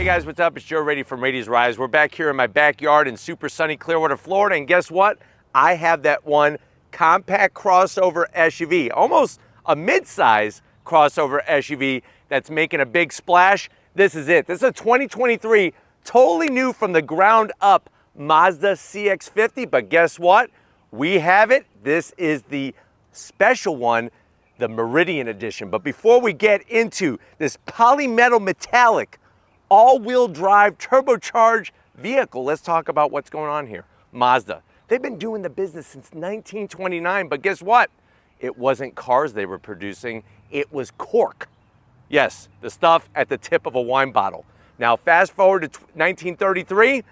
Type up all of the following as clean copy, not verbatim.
Hey guys, what's up? It's Joe Raiti from Raiti's Rise. We're back here in my backyard in super sunny Clearwater, Florida, and guess what? I have that one compact crossover SUV, almost a mid-size crossover SUV that's making a big splash. This is it. This is a 2023, totally new from the ground up Mazda CX-50, but guess what? We have it. This is the special one, the Meridian Edition. But before we get into this polymetal metallic all-wheel drive turbocharged vehicle, let's talk about what's going on here. Mazda, they've been doing the business since 1929, but guess what? It wasn't cars they were producing, it was cork. Yes, the stuff at the tip of a wine bottle. Now fast forward to 1933,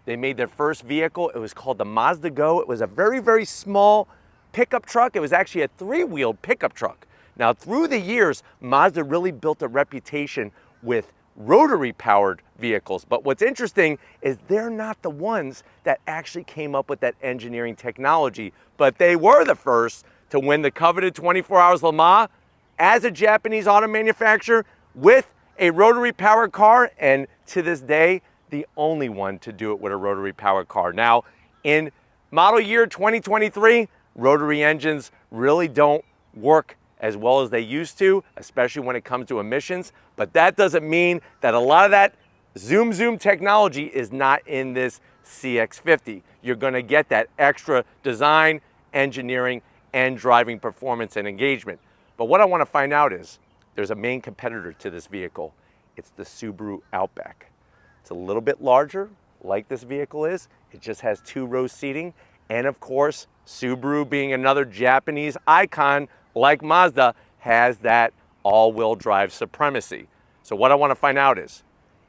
they made their first vehicle. It was called the Mazda Go. It was a very, very small pickup truck. It was actually a three-wheeled pickup truck. Now through the years, Mazda really built a reputation with rotary-powered vehicles. But what's interesting is they're not the ones that actually came up with that engineering technology, but they were the first to win the coveted 24 Hours Le Mans as a Japanese auto manufacturer with a rotary-powered car, and to this day, the only one to do it with a rotary-powered car. Now, in model year 2023, rotary engines really don't work as well as they used to, especially when it comes to emissions. But that doesn't mean that a lot of that zoom technology is not in this CX-50. You're gonna get that extra design, engineering, and driving performance and engagement. But what I wanna find out is, there's a main competitor to this vehicle. It's the Subaru Outback. It's a little bit larger, like this vehicle is. It just has 2-row seating. And of course, Subaru, being another Japanese icon like Mazda, has that all-wheel drive supremacy. So what I want to find out is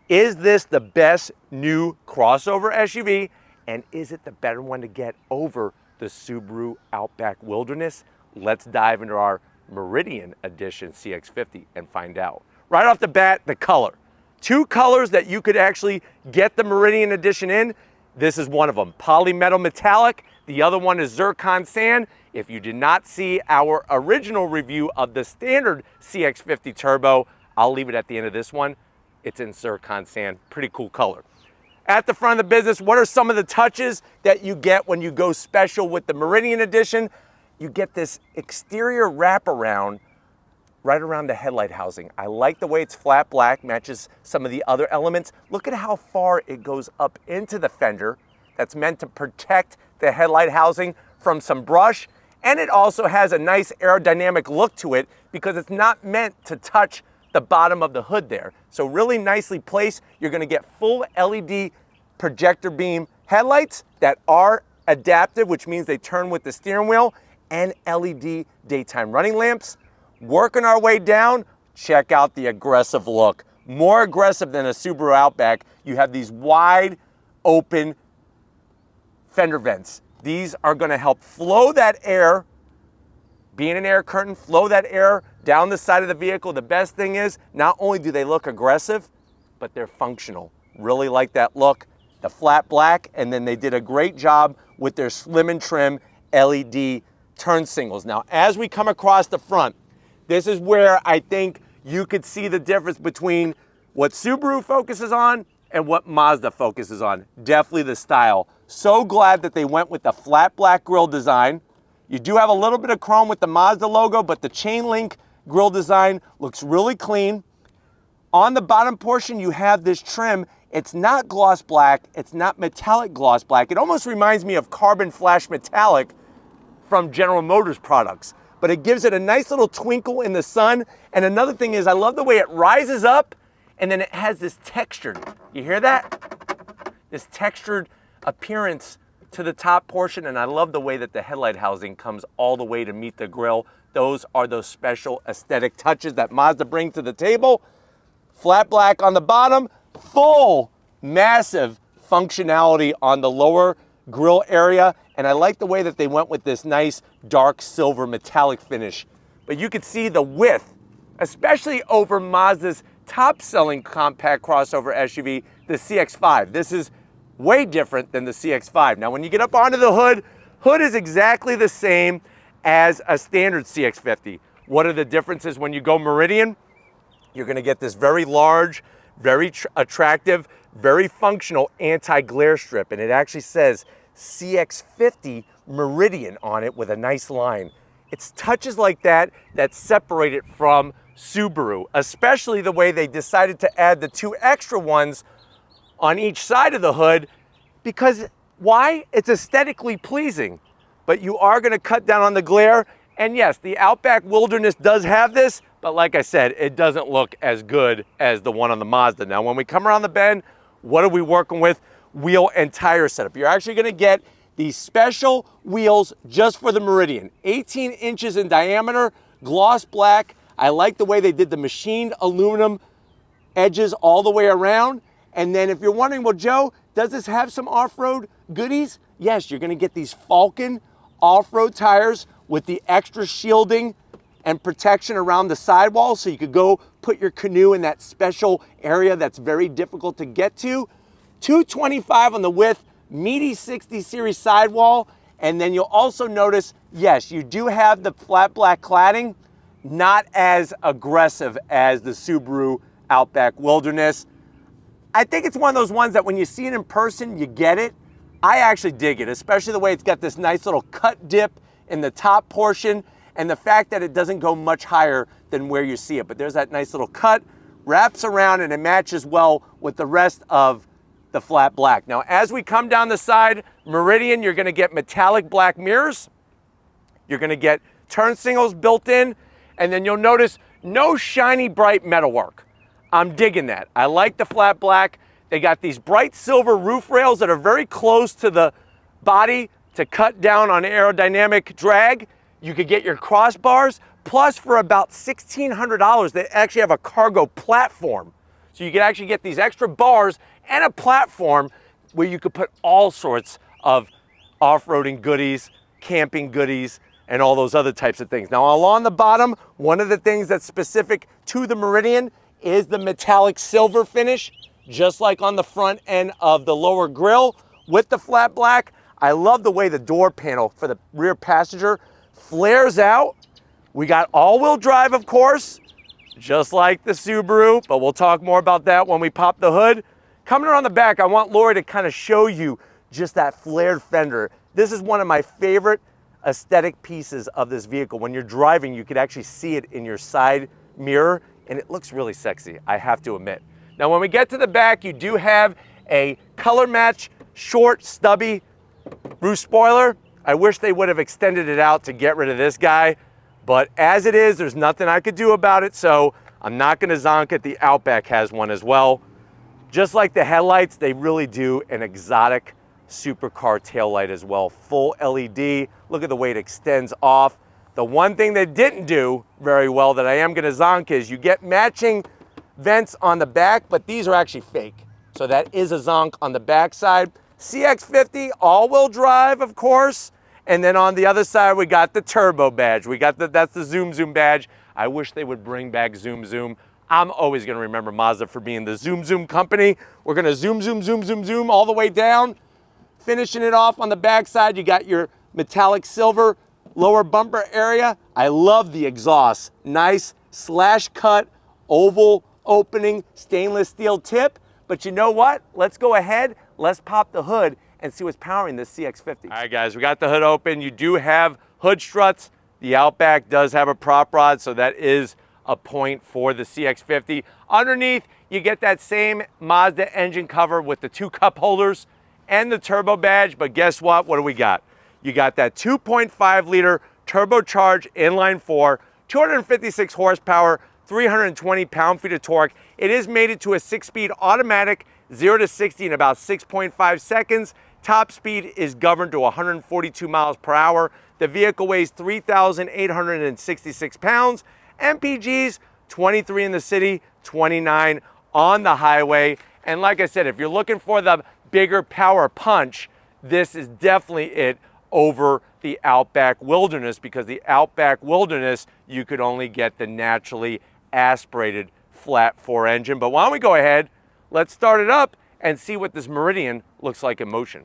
this the best new crossover SUV? And is it the better one to get over the Subaru Outback Wilderness? Let's dive into our Meridian Edition CX-50 and find out. Right off the bat, the color. 2 colors that you could actually get the Meridian Edition in. This is one of them, polymetal metallic. The other one is zircon sand. If you did not see our original review of the standard CX-50 Turbo, I'll leave it at the end of this one. It's in zircon sand, pretty cool color. At the front of the business, what are some of the touches that you get when you go special with the Meridian Edition? You get this exterior wraparound right around the headlight housing. I like the way it's flat black, matches some of the other elements. Look at how far it goes up into the fender. That's meant to protect the headlight housing from some brush. And it also has a nice aerodynamic look to it because it's not meant to touch the bottom of the hood there. So really nicely placed. You're gonna get full LED projector beam headlights that are adaptive, which means they turn with the steering wheel, and LED daytime running lamps. Working our way down, check out the aggressive look. More aggressive than a Subaru Outback. You have these wide open fender vents. These are gonna help flow that air, being an air curtain, flow that air down the side of the vehicle. The best thing is, not only do they look aggressive, but they're functional. Really like that look. The flat black, and then they did a great job with their slim and trim LED turn signals. Now, as we come across the front, this is where I think you could see the difference between what Subaru focuses on and what Mazda focuses on. Definitely the style. So glad that they went with the flat black grille design. You do have a little bit of chrome with the Mazda logo, but the chain link grille design looks really clean. On the bottom portion, you have this trim. It's not gloss black, it's not metallic gloss black. It almost reminds me of carbon flash metallic from General Motors products. But it gives it a nice little twinkle in the sun. And another thing is, I love the way it rises up and then it has this textured, you hear that? This textured appearance to the top portion, and I love the way that the headlight housing comes all the way to meet the grille. Those are those special aesthetic touches that Mazda brings to the table. Flat black on the bottom, full, massive functionality on the lower grille area, and I like the way that they went with this nice dark silver metallic finish. But you can see the width, especially over Mazda's top-selling compact crossover SUV, the CX-5. This is way different than the CX-5. Now, when you get up onto the hood, hood is exactly the same as a standard CX-50. What are the differences when you go Meridian? You're gonna get this very large, very attractive, very functional anti-glare strip, and it actually says CX-50 Meridian on it with a nice line. It's touches like that that separate it from Subaru, especially the way they decided to add the 2 extra ones on each side of the hood, because why? It's aesthetically pleasing, but you are going to cut down on the glare. And yes, the Outback Wilderness does have this, but like I said, it doesn't look as good as the one on the Mazda. Now, when we come around the bend, what are we working with? Wheel and tire setup. You're actually going to get these special wheels just for the Meridian, 18 inches in diameter, gloss black. I like the way they did the machined aluminum edges all the way around. And then if you're wondering, well, Joe, does this have some off-road goodies? Yes, you're going to get these Falcon off-road tires with the extra shielding and protection around the sidewall, so you could go put your canoe in that special area that's very difficult to get to. 225 on the width, meaty 60 series sidewall, and then you'll also notice, yes, you do have the flat black cladding, not as aggressive as the Subaru Outback Wilderness. I think it's one of those ones that when you see it in person, you get it. I actually dig it, especially the way it's got this nice little cut dip in the top portion, and the fact that it doesn't go much higher than where you see it. But there's that nice little cut, wraps around, and it matches well with the rest of the flat black. Now, as we come down the side, Meridian, you're gonna get metallic black mirrors. You're gonna get turn signals built in, and then you'll notice no shiny bright metalwork. I'm digging that. I like the flat black. They got these bright silver roof rails that are very close to the body to cut down on aerodynamic drag. You could get your crossbars, plus for about $1,600, they actually have a cargo platform. So you can actually get these extra bars and a platform where you could put all sorts of off-roading goodies, camping goodies, and all those other types of things. Now, along the bottom, one of the things that's specific to the Meridian is the metallic silver finish, just like on the front end of the lower grille with the flat black. I love the way the door panel for the rear passenger flares out. We got all-wheel drive, of course, just like the Subaru, but we'll talk more about that when we pop the hood. Coming around the back, I want Lori to kind of show you just that flared fender. This is one of my favorite aesthetic pieces of this vehicle. When you're driving, you could actually see it in your side mirror, and it looks really sexy, I have to admit. Now, when we get to the back, you do have a color match, short, stubby roof spoiler. I wish they would have extended it out to get rid of this guy, but as it is, there's nothing I could do about it, so I'm not gonna zonk it. The Outback has one as well. Just like the headlights, they really do an exotic supercar taillight as well. Full LED, look at the way it extends off. The one thing they didn't do very well that I am gonna zonk is you get matching vents on the back, but these are actually fake. So that is a zonk on the back side. CX-50 all-wheel drive, of course. And then on the other side, we got the turbo badge. That's the Zoom Zoom badge. I wish they would bring back Zoom Zoom. I'm always gonna remember Mazda for being the Zoom Zoom company. We're gonna zoom, zoom, zoom, zoom, zoom all the way down. Finishing it off on the back side, you got your metallic silver lower bumper area. I love the exhaust. Nice slash cut, oval opening, stainless steel tip. But you know what? Let's go ahead, let's pop the hood and see what's powering this CX-50. All right, guys, we got the hood open. You do have hood struts. The Outback does have a prop rod, so that is a point for the CX-50. Underneath, you get that same Mazda engine cover with the 2 cup holders and the turbo badge, but guess what? What do we got? You got that 2.5 liter turbocharged inline 4, 256 horsepower, 320 pound-feet of torque. It is mated to a 6-speed automatic, 0 to 60 in about 6.5 seconds. Top speed is governed to 142 miles per hour. The vehicle weighs 3,866 pounds. MPGs, 23 in the city, 29 on the highway. And like I said, if you're looking for the bigger power punch, this is definitely it over the Outback Wilderness, because the Outback Wilderness, you could only get the naturally aspirated flat 4 engine. But why don't we go ahead, let's start it up and see what this Meridian looks like in motion.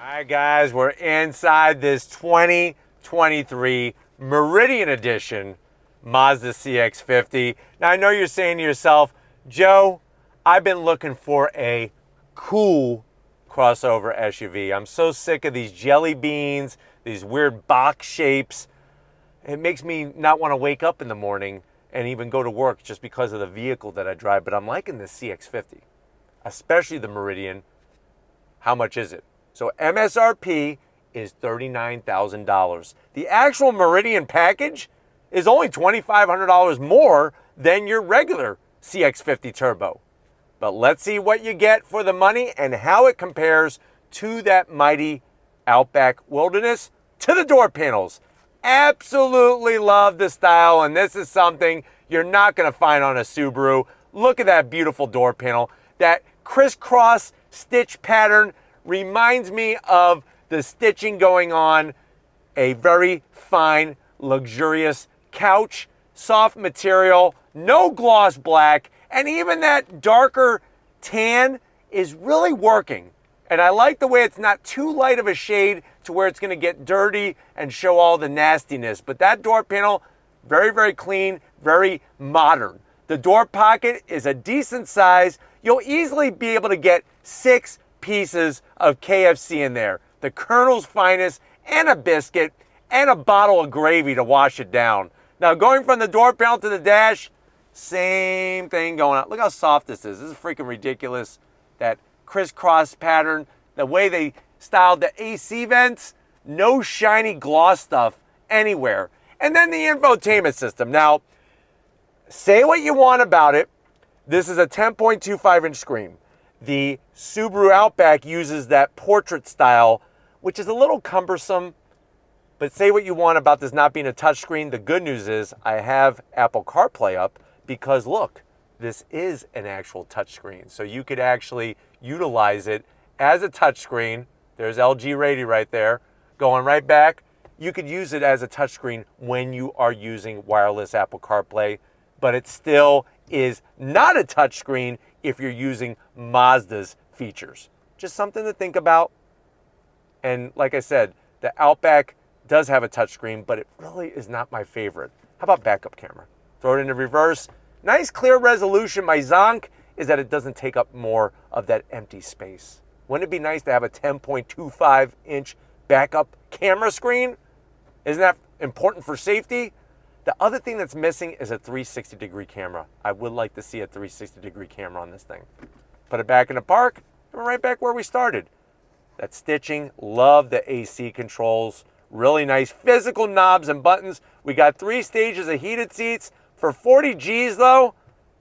All right, guys, we're inside this 2023 Meridian Edition Mazda CX-50. Now, I know you're saying to yourself, Joe, I've been looking for a cool crossover SUV. I'm so sick of these jelly beans, these weird box shapes. It makes me not want to wake up in the morning and even go to work just because of the vehicle that I drive. But I'm liking the CX-50, especially the Meridian. How much is it? So MSRP is $39,000. The actual Meridian package is only $2,500 more than your regular CX-50 Turbo. But let's see what you get for the money and how it compares to that mighty Outback Wilderness. To the door panels. Absolutely love the style, and this is something you're not going to find on a Subaru. Look at that beautiful door panel. That crisscross stitch pattern reminds me of the stitching going on a very fine, luxurious couch, soft material, no gloss black, and even that darker tan is really working. And I like the way it's not too light of a shade to where it's going to get dirty and show all the nastiness. But that door panel, very, very clean, very modern. The door pocket is a decent size. You'll easily be able to get 6 pieces of KFC in there. The Colonel's finest, and a biscuit, and a bottle of gravy to wash it down. Now, going from the door panel to the dash, same thing going on. Look how soft this is. This is freaking ridiculous. That crisscross pattern, the way they styled the AC vents, no shiny gloss stuff anywhere. And then the infotainment system. Now, say what you want about it. This is a 10.25-inch screen. The Subaru Outback uses that portrait style, which is a little cumbersome, but say what you want about this not being a touchscreen. The good news is I have Apple CarPlay up because, look, this is an actual touchscreen. So you could actually utilize it as a touchscreen. There's LG Raiti right there, going right back. You could use it as a touchscreen when you are using wireless Apple CarPlay, but it still is not a touchscreen if you're using Mazda's features. Just something to think about. And like I said, the Outback does have a touchscreen, but it really is not my favorite. How about backup camera? Throw it into reverse. Nice clear resolution. My zonk is that it doesn't take up more of that empty space. Wouldn't it be nice to have a 10.25-inch backup camera screen? Isn't that important for safety? The other thing that's missing is a 360-degree camera. I would like to see a 360-degree camera on this thing. Put it back in the park, and we're right back where we started. That stitching, love the AC controls. Really nice physical knobs and buttons. We got 3 stages of heated seats. For 40 G's though,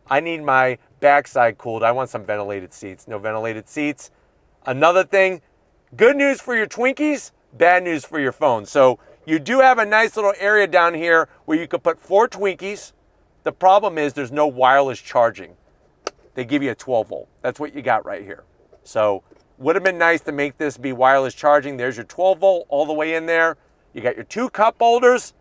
I need my backside cooled. I want some ventilated seats. No ventilated seats. Another thing, good news for your Twinkies, bad news for your phone. So you do have a nice little area down here where you could put 4 Twinkies. The problem is there's no wireless charging. They give you a 12 volt. That's what you got right here. So would have been nice to make this be wireless charging. There's your 12 volt all the way in there. You got your 2 cup holders,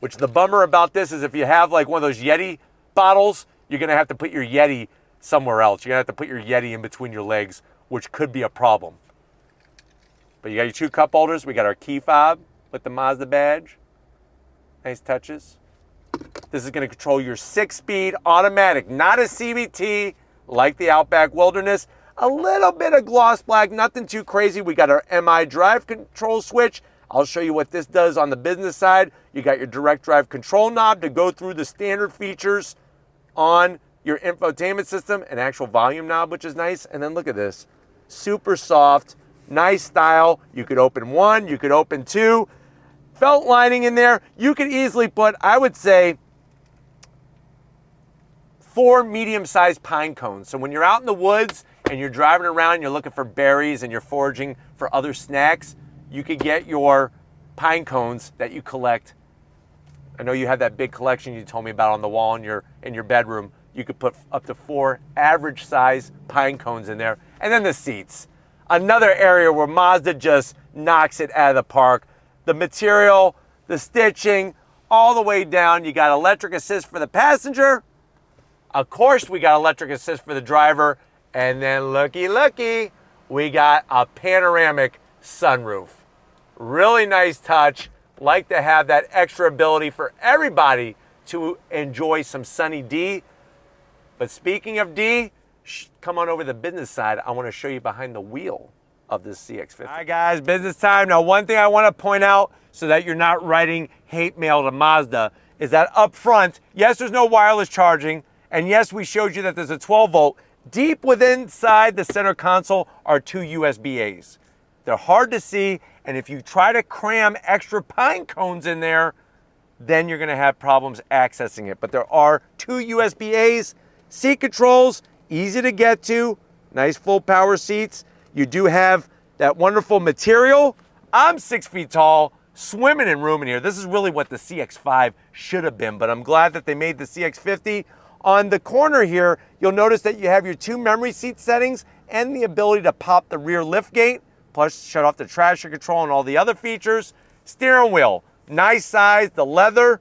which the bummer about this is if you have like one of those Yeti bottles, you're going to have to put your Yeti somewhere else. You're going to have to put your Yeti in between your legs, which could be a problem. But you got your 2 cup holders. We got our key fob with the Mazda badge. Nice touches. This is going to control your 6-speed automatic, not a CVT like the Outback Wilderness. A little bit of gloss black, nothing too crazy. We got our MI drive control switch. I'll show you what this does on the business side. You got your direct drive control knob to go through the standard features on your infotainment system, an actual volume knob, which is nice. And then look at this, super soft, nice style. You could open 1, you could open 2. Felt lining in there. You could easily put, I would say, 4 medium-sized pine cones. So when you're out in the woods and you're driving around, you're looking for berries and you're foraging for other snacks, you could get your pine cones that you collect. I know you have that big collection you told me about on the wall in your bedroom. You could put up to 4 average size pine cones in there. And then the seats. Another area where Mazda just knocks it out of the park. The material, the stitching, all the way down. You got electric assist for the passenger. Of course, we got electric assist for the driver. And then looky, we got a panoramic sunroof. Really nice touch. Like to have that extra ability for everybody to enjoy some sunny D. But speaking of D, come on over to the business side. I want to show you behind the wheel of this CX-50. All right, guys, business time. Now, one thing I want to point out so that you're not writing hate mail to Mazda is that up front, yes, there's no wireless charging, and yes, we showed you that there's a 12-volt. Deep within inside the center console are two USB-As. They're hard to see, and if you try to cram extra pine cones in there, then you're gonna have problems accessing it. But there are two USB-As, seat controls, easy to get to, nice full power seats. You do have that wonderful material. I'm 6 feet tall, swimming in room in here. This is really what the CX-5 should have been, but I'm glad that they made the CX-50. On the corner here, you'll notice that you have your two memory seat settings and the ability to pop the rear lift gate, plus shut off the traction control and all the other features. Steering wheel, nice size, the leather,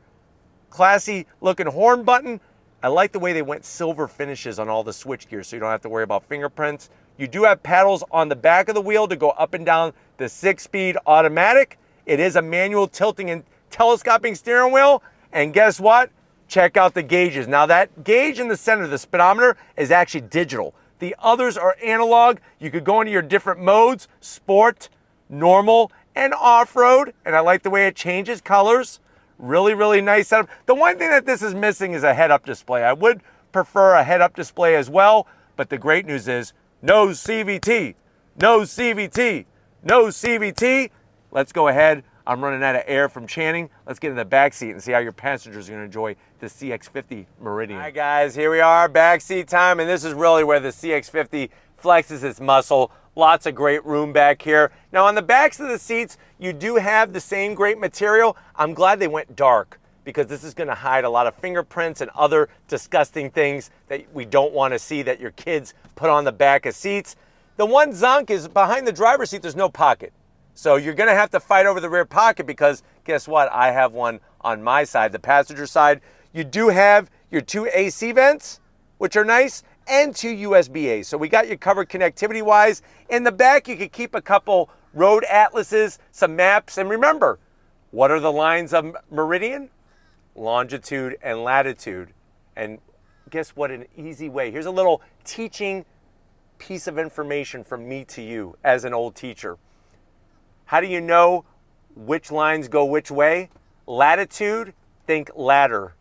classy looking horn button. I like the way they went silver finishes on all the switch gear so you don't have to worry about fingerprints. You do have paddles on the back of the wheel to go up and down the 6-speed automatic. It is a manual tilting and telescoping steering wheel. And guess what? Check out the gauges. Now that gauge in the center, the speedometer, is actually digital. The others are analog. You could go into your different modes, sport, normal, and off-road. And I like the way it changes colors. Really, really nice setup. The one thing that this is missing is a head-up display. I would prefer a head-up display as well, but the great news is no CVT, no CVT, no CVT. Let's go ahead. I'm running out of air from Channing. Let's get in the back seat and see how your passengers are going to enjoy the CX-50 Meridian. All right, guys, here we are, back seat time, and this is really where the CX-50 flexes its muscle. Lots of great room back here. Now, on the backs of the seats, you do have the same great material. I'm glad they went dark because this is going to hide a lot of fingerprints and other disgusting things that we don't want to see that your kids put on the back of seats. The one zonk is behind the driver's seat, there's no pocket. So you're gonna have to fight over the rear pocket because guess what? I have one on my side, the passenger side. You do have your two AC vents, which are nice, and two USB-As. So we got you covered connectivity-wise. In the back, you could keep a couple road atlases, some maps, and remember, what are the lines of Meridian? Longitude and latitude. And guess what? An easy way. Here's a little teaching piece of information from me to you as an old teacher. How do you know which lines go which way? Latitude, think ladder.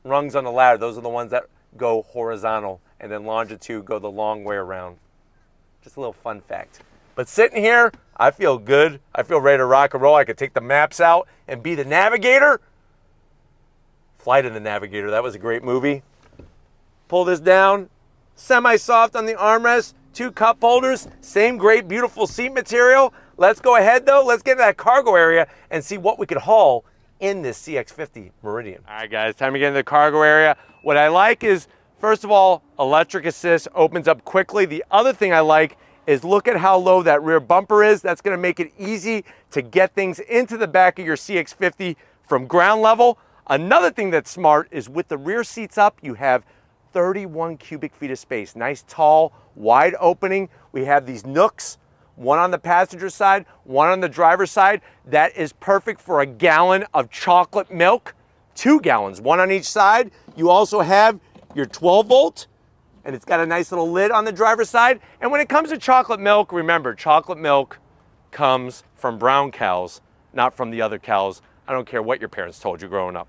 Rungs on the ladder, those are the ones that go horizontal. And then longitude go the long way around. Just a little fun fact. But sitting here, I feel good. I feel ready to rock and roll. I could take the maps out and be the navigator. Flight of the Navigator, that was a great movie. Pull this down, semi-soft on the armrest, two cup holders, same great, beautiful seat material. Let's go ahead though, let's get into that cargo area and see what we could haul in this CX-50 Meridian. All right guys, time to get into the cargo area. What I like is, first of all, electric assist opens up quickly. The other thing I like is look at how low that rear bumper is. That's gonna make it easy to get things into the back of your CX-50 from ground level. Another thing that's smart is with the rear seats up, you have 31 cubic feet of space. Nice, tall, wide opening. We have these nooks, one on the passenger side, one on the driver's side. That is perfect for a gallon of chocolate milk. 2 gallons, one on each side. You also have your 12 volt, and it's got a nice little lid on the driver's side. And when it comes to chocolate milk, remember, chocolate milk comes from brown cows, not from the other cows. I don't care what your parents told you growing up.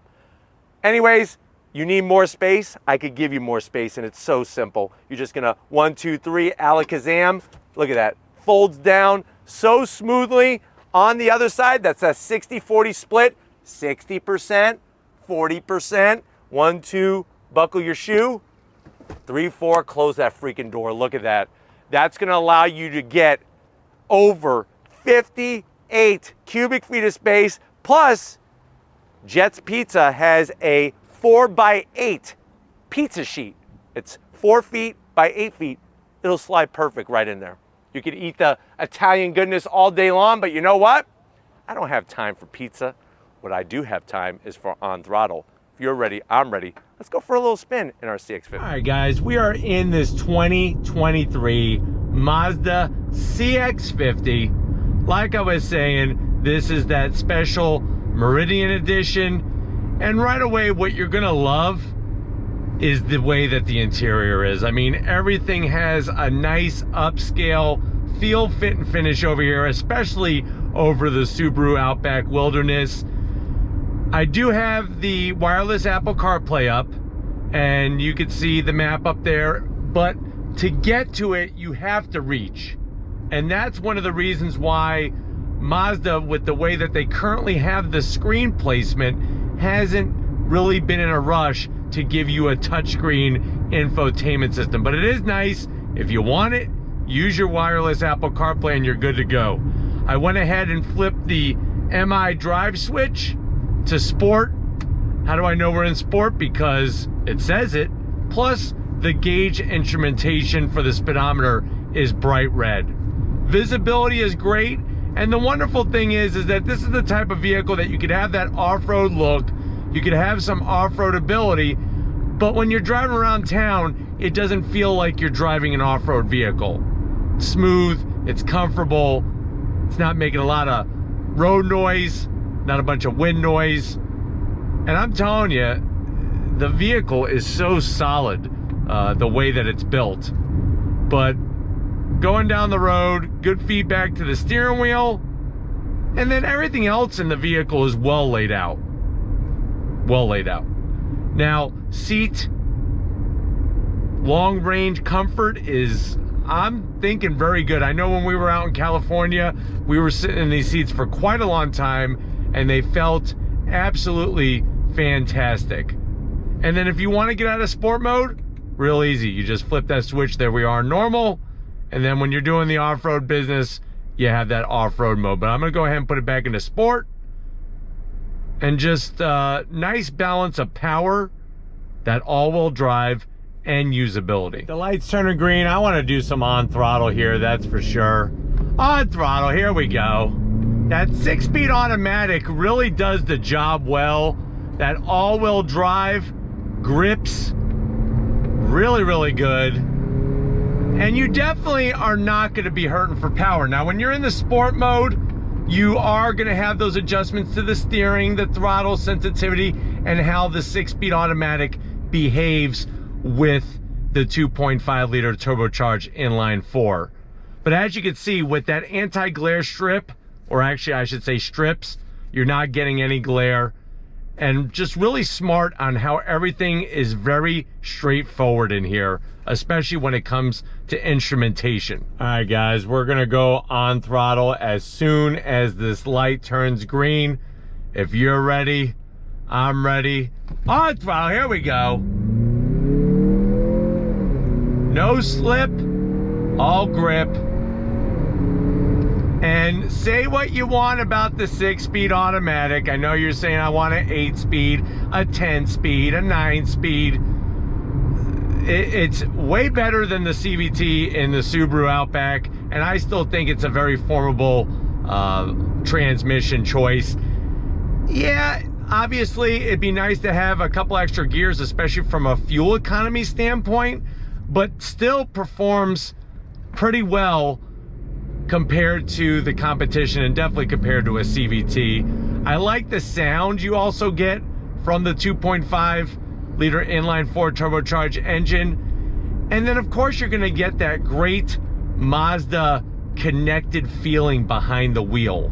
Anyways, you need more space. I could give you more space, and it's so simple. You're just gonna 1, 2, 3, alakazam. Look at that, folds down so smoothly. On the other side, that's a 60-40 split, 60%, 40%. 1, 2, buckle your shoe. 3, 4, close that freaking door. Look at that. That's gonna allow you to get over 58 cubic feet of space, plus Jet's Pizza has a 4x8 pizza sheet. It's 4 feet by 8 feet. It'll slide perfect right in there. You could eat the Italian goodness all day long, but you know what? I don't have time for pizza. What I do have time is for on throttle. If you're ready, I'm ready. Let's go for a little spin in our CX-50. All right, guys, we are in this 2023 Mazda CX-50 like I was saying, this is that special Meridian Edition. And right away, what you're gonna love is the way that the interior is. I mean, everything has a nice upscale feel, fit, and finish over here, especially over the Subaru Outback Wilderness. I do have the wireless Apple CarPlay up, and you can see the map up there, but to get to it, you have to reach. And that's one of the reasons why Mazda, with the way that they currently have the screen placement, hasn't really been in a rush to give you a touchscreen infotainment system. But it is nice. If you want it, use your wireless Apple CarPlay and you're good to go. I went ahead and flipped the MI drive switch to sport. How do I know we're in sport? Because it says it. Plus, the gauge instrumentation for the speedometer is bright red. Visibility is great. And the wonderful thing is that this is the type of vehicle that you could have that off-road look. You could have some off-road ability, but when you're driving around town, it doesn't feel like you're driving an off-road vehicle. It's smooth, it's comfortable, it's not making a lot of road noise, not a bunch of wind noise. And I'm telling you, the vehicle is so solid, the way that it's built. But going down the road, good feedback to the steering wheel, and then everything else in the vehicle is well laid out. Well laid out. Now, seat long range comfort is, I'm thinking, very good. I know when we were out in California, we were sitting in these seats for quite a long time, and they felt absolutely fantastic. And then if you want to get out of sport mode, real easy. You just flip that switch. There we are, normal. And then when you're doing the off-road business, you have that off-road mode. But I'm going to go ahead and put it back into sport. And just nice balance of power, that all-wheel drive, and usability. The light's turning green. I want to do some on throttle here, that's for sure. On throttle, here we go. That 6-speed automatic really does the job well. That all-wheel drive grips really, really good. And you definitely are not going to be hurting for power. Now, when you're in the sport mode, you are going to have those adjustments to the steering, the throttle sensitivity, and how the 6-speed automatic behaves with the 2.5 liter turbocharged inline 4. But as you can see, with that anti-glare strip, or actually I should say strips, you're not getting any glare. And just really smart on how everything is very straightforward in here, especially when it comes to instrumentation. All right, guys, we're gonna go on throttle as soon as this light turns green. If you're ready, I'm ready. On throttle, here we go. No slip, all grip. And say what you want about the 6-speed automatic. I know you're saying I want an 8-speed, a 10-speed, a 9-speed. It's way better than the CVT in the Subaru Outback, and I still think it's a very formidable transmission choice. Yeah, obviously it'd be nice to have a couple extra gears, especially from a fuel economy standpoint, but still performs pretty well compared to the competition, and definitely compared to a CVT. I like the sound you also get from the 2.5 liter inline 4 turbocharged engine. And then of course you're gonna get that great Mazda connected feeling behind the wheel.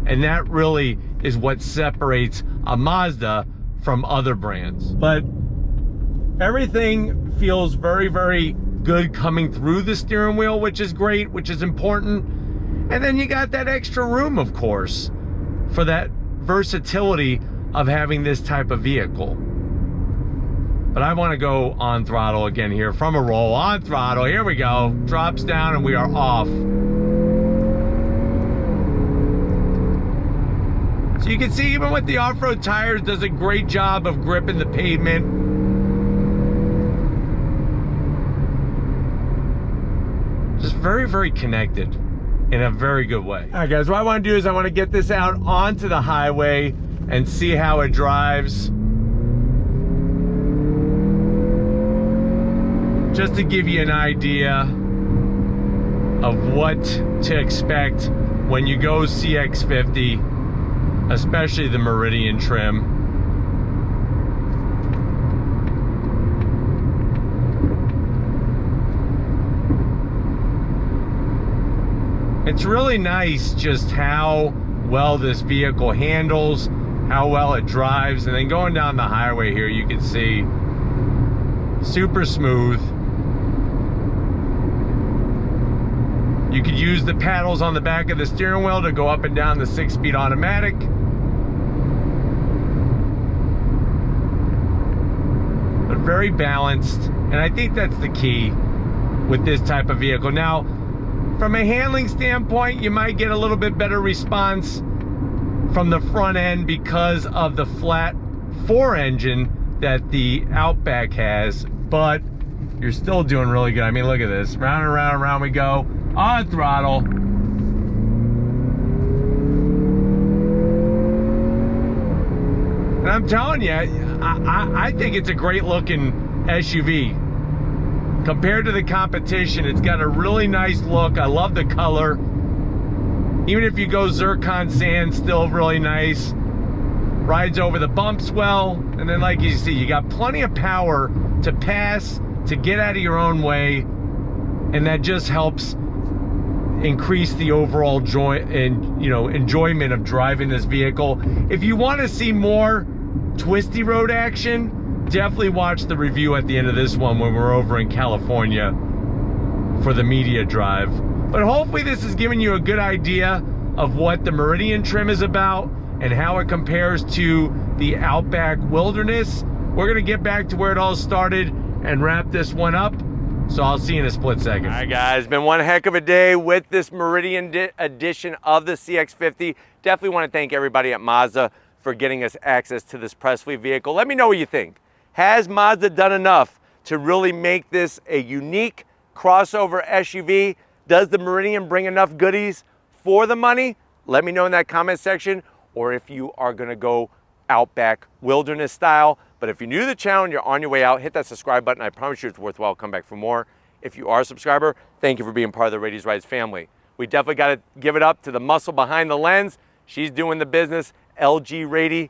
And that really is what separates a Mazda from other brands. But everything feels very, very good coming through the steering wheel, which is great, which is important. And then you got that extra room, of course, for that versatility of having this type of vehicle. But I want to go on throttle again here from a roll. On throttle, here we go. Drops down and we are off. So you can see, even with the off-road tires, does a great job of gripping the pavement. Just very, very connected in a very good way. All right, guys, what I want to do is I want to get this out onto the highway and see how it drives. Just to give you an idea of what to expect when you go CX-50, especially the Meridian trim. It's really nice just how well this vehicle handles, how well it drives, and then going down the highway here, you can see super smooth. You could use the paddles on the back of the steering wheel to go up and down the 6-speed automatic. But very balanced, and I think that's the key with this type of vehicle. Now, from a handling standpoint, you might get a little bit better response from the front end because of the flat 4 engine that the Outback has, but you're still doing really good. I mean, look at this. Round and round and round we go on throttle. And I'm telling you, I think it's a great looking SUV. Compared to the competition, it's got a really nice look. I love the color. Even if you go zircon sand, still really nice. Rides over the bumps well. And then like you see, you got plenty of power to pass, to get out of your own way. And that just helps increase the overall enjoyment of driving this vehicle. If you want to see more twisty road action, definitely watch the review at the end of this one when we're over in California for the media drive. But hopefully this has given you a good idea of what the Meridian trim is about and how it compares to the Outback Wilderness. We're gonna get back to where it all started and wrap this one up. So I'll see you in a split second. All right, guys, been one heck of a day with this Meridian edition of the CX-50. Definitely want to thank everybody at Mazda for getting us access to this press fleet vehicle. Let me know what you think. Has Mazda done enough to really make this a unique crossover SUV? Does the Meridian bring enough goodies for the money? Let me know in that comment section, or if you are gonna go Outback Wilderness style. But if you're new to the channel and you're on your way out, hit that subscribe button. I promise you it's worthwhile. Come back for more. If you are a subscriber, thank you for being part of the Raity's Rides family. We definitely got to give it up to the muscle behind the lens. She's doing the business, LG Raiti.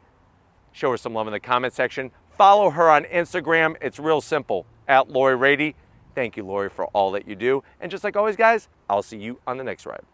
Show her some love in the comment section. Follow her on Instagram. It's real simple, @Lori Raiti. Thank you, Lori, for all that you do. And just like always, guys, I'll see you on the next ride.